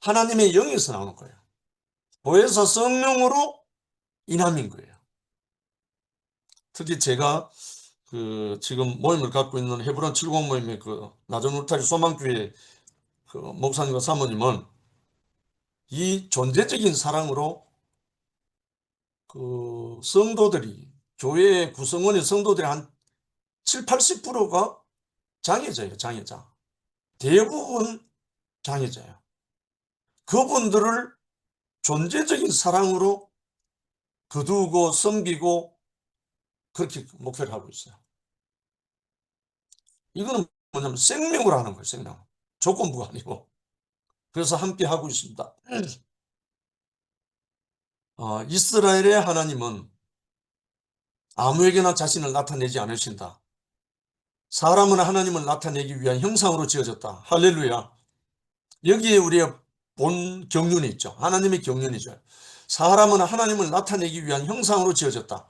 하나님의 영에서 나오는 거예요. 보혜사 성령으로 인함인 거예요. 특히 제가 그 지금 모임을 갖고 있는 헤브론 70 모임의 그 나전 울타리 소망교회 그 목사님과 사모님은 이 존재적인 사랑으로 성도들이, 교회 구성원의 성도들이 한 7, 80%가 장애자예요. 장애자. 대부분 장애자예요. 그분들을 존재적인 사랑으로 거두고 섬기고 그렇게 목표를 하고 있어요. 이거는 뭐냐면 생명으로 하는 거예요. 생명. 조건부가 아니고. 그래서 함께 하고 있습니다. 이스라엘의 하나님은 아무에게나 자신을 나타내지 않으신다. 사람은 하나님을 나타내기 위한 형상으로 지어졌다. 할렐루야. 여기에 우리의 본 경륜이 있죠. 하나님의 경륜이죠. 사람은 하나님을 나타내기 위한 형상으로 지어졌다.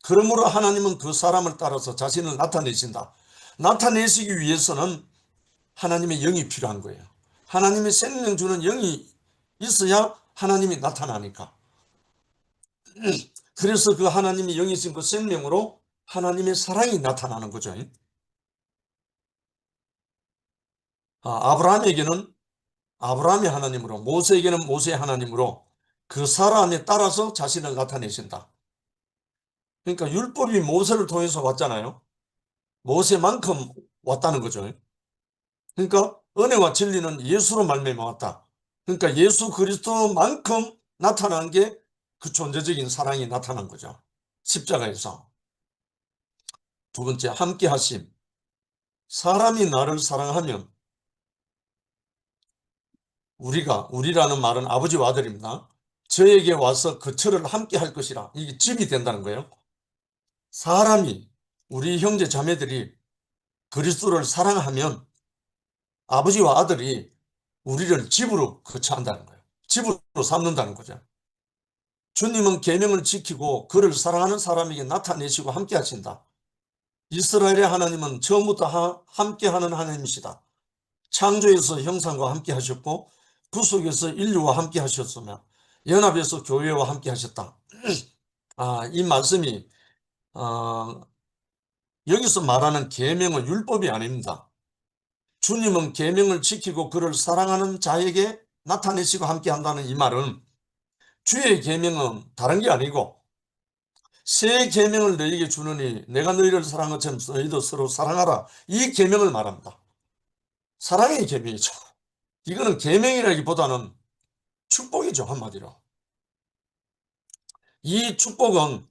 그러므로 하나님은 그 사람을 따라서 자신을 나타내신다. 나타내시기 위해서는 하나님의 영이 필요한 거예요. 하나님의 생명 주는 영이 있어야 하나님이 나타나니까. 그래서 그 하나님의 영이신 그 생명으로 하나님의 사랑이 나타나는 거죠. 아브라함에게는 아브라함의 하나님으로, 모세에게는 모세의 하나님으로 그 사람에 따라서 자신을 나타내신다. 그러니까 율법이 모세를 통해서 왔잖아요. 모세만큼 왔다는 거죠. 그러니까 은혜와 진리는 예수로 말미암아 왔다. 그러니까 예수 그리스도만큼 나타난 게 그 존재적인 사랑이 나타난 거죠. 십자가에서. 두 번째, 함께 하심. 사람이 나를 사랑하면 우리라는 말은 아버지와 아들입니다. 저에게 와서 그 철을 함께 할 것이라. 이게 집이 된다는 거예요. 사람이, 우리 형제 자매들이 그리스도를 사랑하면 아버지와 아들이 우리를 집으로 거처한다는 거예요. 집으로 삼는다는 거죠. 주님은 계명을 지키고 그를 사랑하는 사람에게 나타내시고 함께 하신다. 이스라엘의 하나님은 처음부터 함께하는 하나님이시다. 창조에서 형상과 함께 하셨고 구속에서 인류와 함께 하셨으며 연합에서 교회와 함께 하셨다. 이 말씀이 여기서 말하는 계명은 율법이 아닙니다. 주님은 계명을 지키고 그를 사랑하는 자에게 나타내시고 함께 한다는 이 말은 주의 계명은 다른 게 아니고 새 계명을 너희에게 주느니 내가 너희를 사랑한 것처럼 너희도 서로 사랑하라. 이 계명을 말합니다. 사랑의 계명이죠. 이거는 계명이라기보다는 축복이죠. 한마디로. 이 축복은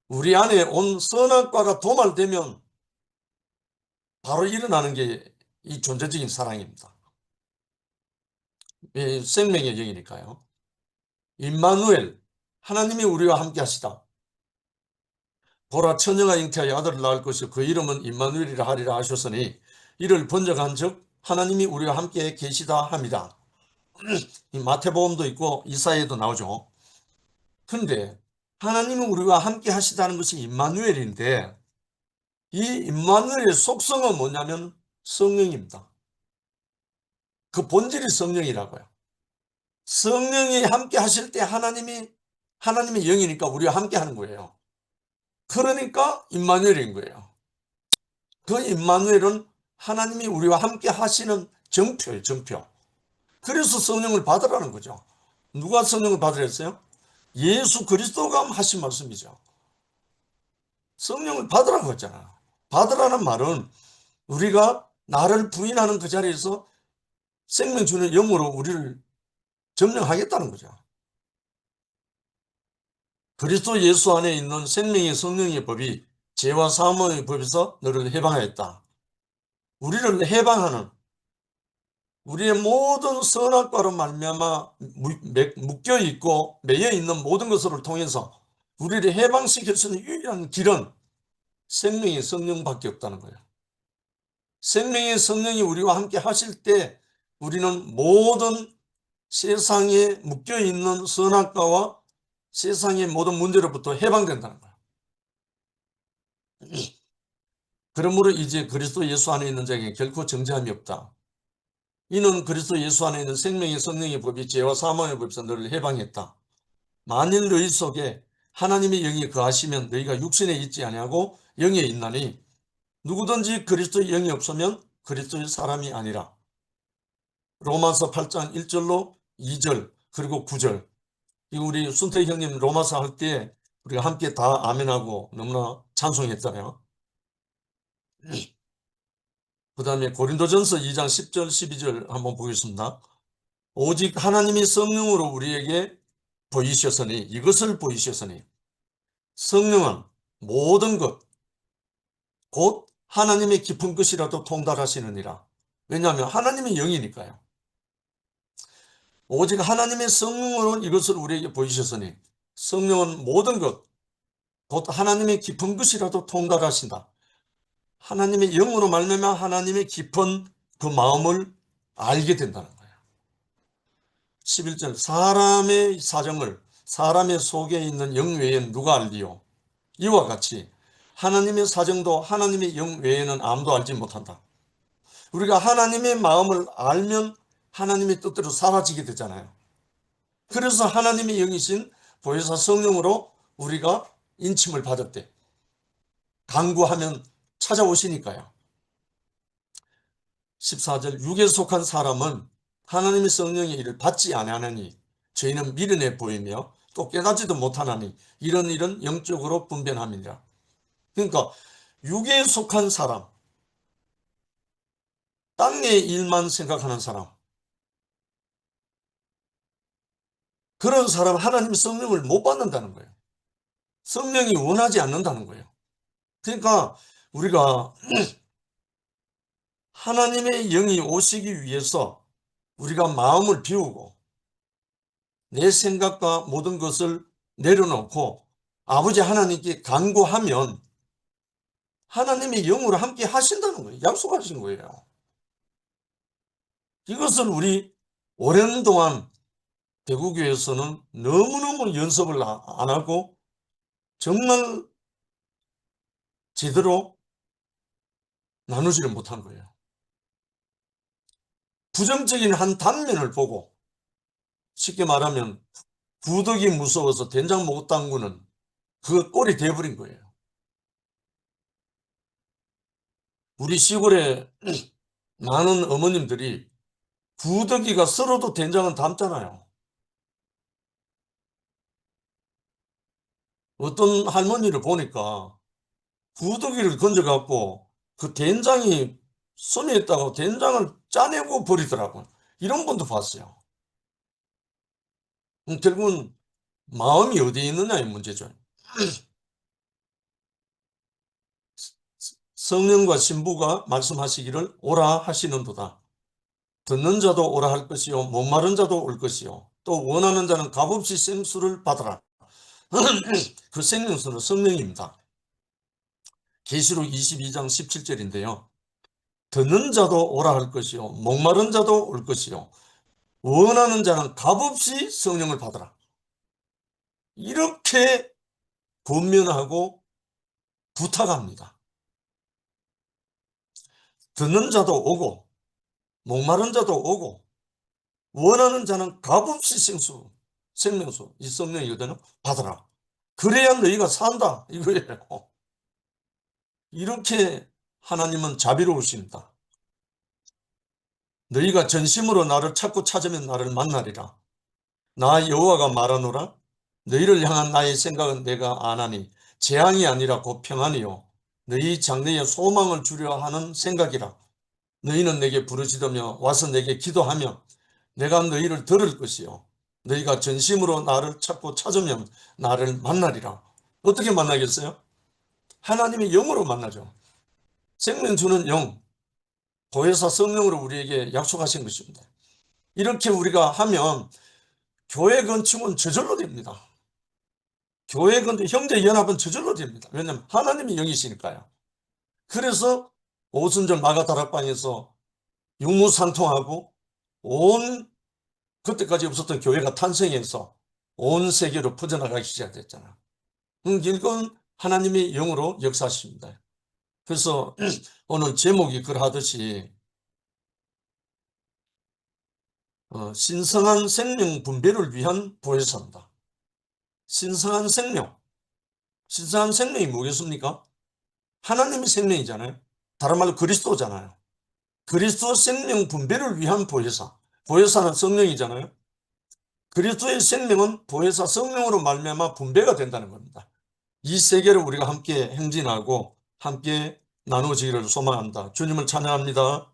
우리 안에 온 선악과가 도말되면 바로 일어나는 게 이 존재적인 사랑입니다. 생명의 영이니까요. 임마누엘, 하나님이 우리와 함께 하시다. 보라, 처녀가 잉태하여 아들을 낳을 것이요 그 이름은 임마누엘이라 하리라 하셨으니 이를 번역한 즉 하나님이 우리와 함께 계시다 합니다. 이 마태복음도 있고 이사야에도 나오죠. 그런데 하나님이 우리와 함께 하시다는 것이 임마누엘인데 이 임마누엘의 속성은 뭐냐면 성령입니다. 그 본질이 성령이라고요. 성령이 함께 하실 때 하나님의 영이니까 우리와 함께 하는 거예요. 그러니까 임마누엘인 거예요. 그 임마누엘은 하나님이 우리와 함께 하시는 정표예요. 정표. 그래서 성령을 받으라는 거죠. 누가 성령을 받으라 했어요? 예수 그리스도가 하신 말씀이죠. 성령을 받으라고 했잖아요. 받으라는 말은 우리가 나를 부인하는 그 자리에서 생명 주는 영으로 우리를 점령하겠다는 거죠. 그리스도 예수 안에 있는 생명의 성령의 법이 죄와 사함의 법에서 너를 해방하였다. 우리를 해방하는 우리의 모든 선악과로 말미암아 묶여 있고 매여 있는 모든 것을 통해서 우리를 해방시킬 수 있는 유일한 길은 생명의 성령밖에 없다는 거예요. 생명의 성령이 우리와 함께 하실 때 우리는 모든 세상에 묶여 있는 선악과와 세상의 모든 문제로부터 해방된다는 거예요. 그러므로 이제 그리스도 예수 안에 있는 자에게 결코 정죄함이 없다. 이는 그리스도 예수 안에 있는 생명의 성령의 법이 죄와 사망의 법에서 너를 해방했다. 만일 너희 속에 하나님의 영이 거하시면 너희가 육신에 있지 아니하고 영에 있나니 누구든지 그리스도의 영이 없으면 그리스도의 사람이 아니라. 로마서 8장 1절로 2절 그리고 9절. 이거 우리 순택 형님 로마서 할 때 우리가 함께 다 아멘하고 너무나 찬송했잖아요. 그 다음에 고린도전서 2장 10절 12절 한번 보겠습니다. 오직 하나님이 성령으로 우리에게 보이셨으니 이것을 보이셨으니 성령은 모든 것 곧 하나님의 깊은 것이라도 통달하시느니라. 왜냐하면 하나님의 영이니까요. 오직 하나님의 성령으로 이것을 우리에게 보이셨으니 성령은 모든 것 곧 하나님의 깊은 것이라도 통달하신다. 하나님의 영으로 말미암아 하나님의 깊은 그 마음을 알게 된다는 거예요. 11절 사람의 사정을 사람의 속에 있는 영 외에는 누가 알리요? 이와 같이 하나님의 사정도 하나님의 영 외에는 아무도 알지 못한다. 우리가 하나님의 마음을 알면 하나님의 뜻대로 사라지게 되잖아요. 그래서 하나님의 영이신 보혜사 성령으로 우리가 인침을 받았대. 간구하면 찾아오시니까요. 14절 육에 속한 사람은 하나님의 성령의 일을 받지 아니하느니 저희는 미련해 보이며 또 깨닫지도 못하나니 이런 일은 영적으로 분변함이니라. 그러니까 육에 속한 사람, 땅의 일만 생각하는 사람, 그런 사람은 하나님의 성령을 못 받는다는 거예요. 성령이 원하지 않는다는 거예요. 그러니까 우리가 하나님의 영이 오시기 위해서 우리가 마음을 비우고 내 생각과 모든 것을 내려놓고 아버지 하나님께 간구하면 하나님의 영으로 함께 하신다는 거예요. 약속하신 거예요. 이것을 우리 오랜 동안 대구교회에서는 너무너무 연습을 안 하고 정말 제대로 나누지를 못한 거예요. 부정적인 한 단면을 보고 쉽게 말하면 구덕이 무서워서 된장 못 담그는 그 꼴이 돼버린 거예요. 우리 시골에 많은 어머님들이 구더기가 썰어도 된장은 담잖아요. 어떤 할머니를 보니까 구더기를 건져갖고 그 된장이 손에 있다고 된장을 짜내고 버리더라고요. 이런 분도 봤어요. 결국은 마음이 어디에 있느냐의 문제죠. 성령과 신부가 말씀하시기를 오라 하시는도다. 듣는 자도 오라 할 것이요 목마른 자도 올 것이요 또 원하는 자는 값없이 생수를 받으라. 그 생명수는 성령입니다. 계시록 22장 17절인데요. 듣는 자도 오라 할 것이요 목마른 자도 올 것이요 원하는 자는 값없이 성령을 받으라. 이렇게 권면하고 부탁합니다. 듣는 자도 오고 목마른 자도 오고 원하는 자는 값없이 생명수 이 성령이거든요. 받으라. 그래야 너희가 산다 이거예요. 이렇게 하나님은 자비로우십니다. 너희가 전심으로 나를 찾고 찾으면 나를 만나리라. 나 여호와가 말하노라. 너희를 향한 나의 생각은 내가 아나니 재앙이 아니라 곧 평안이요 너희 장래에 소망을 주려 하는 생각이라. 너희는 내게 부르짖으며 와서 내게 기도하며 내가 너희를 들을 것이요 너희가 전심으로 나를 찾고 찾으면 나를 만나리라. 어떻게 만나겠어요? 하나님의 영으로 만나죠. 생명 주는 영, 보혜사 성령으로 우리에게 약속하신 것입니다. 이렇게 우리가 하면 교회 건축은 저절로 됩니다. 교회 건축, 형제 연합은 저절로 됩니다. 왜냐하면 하나님이 영이시니까요. 그래서 오순절 마가다락방에서 유무산통하고 온 그때까지 없었던 교회가 탄생해서 온 세계로 퍼져나가기 시작됐잖아요. 이건 하나님의 영으로 역사하십니다. 그래서 오늘 제목이 그러하듯이 신성한 생명 분배를 위한 보혜사입니다. 신성한 생명. 신성한 생명이 뭐겠습니까? 하나님의 생명이잖아요. 다른 말로 그리스도잖아요. 그리스도 생명 분배를 위한 보혜사. 보혜사는 성령이잖아요. 그리스도의 생명은 보혜사 성령으로 말미암아 분배가 된다는 겁니다. 이 세계를 우리가 함께 행진하고 함께 나누어지기를 소망합니다. 주님을 찬양합니다.